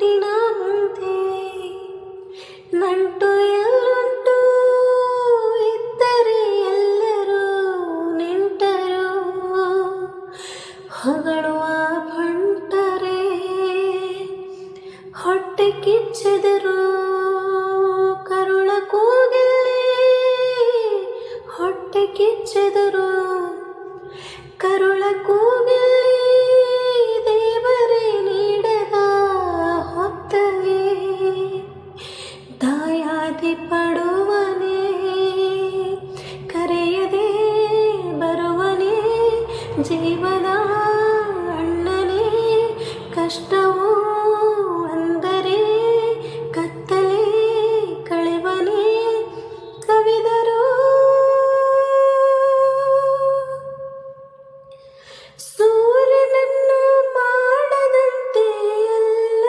ಹುಟ್ಟಿನ ಮುಂದೆ ನಂಟು ಎಲ್ಲುಂಟು ಇದ್ದರೆ ಎಲ್ಲರೂ ನಿಂಟರು ಹೊಗಳುವ ಬಂಟರೆ ಹೊಟ್ಟೆ ಕಿಚ್ಚೆದರು ಕರುಳ ಕೂಗಿಲ್ಲಿ ಹೊಟ್ಟೆ ಕಿಚ್ಚೆದರು ಕರುಳ ಕೂಗಿ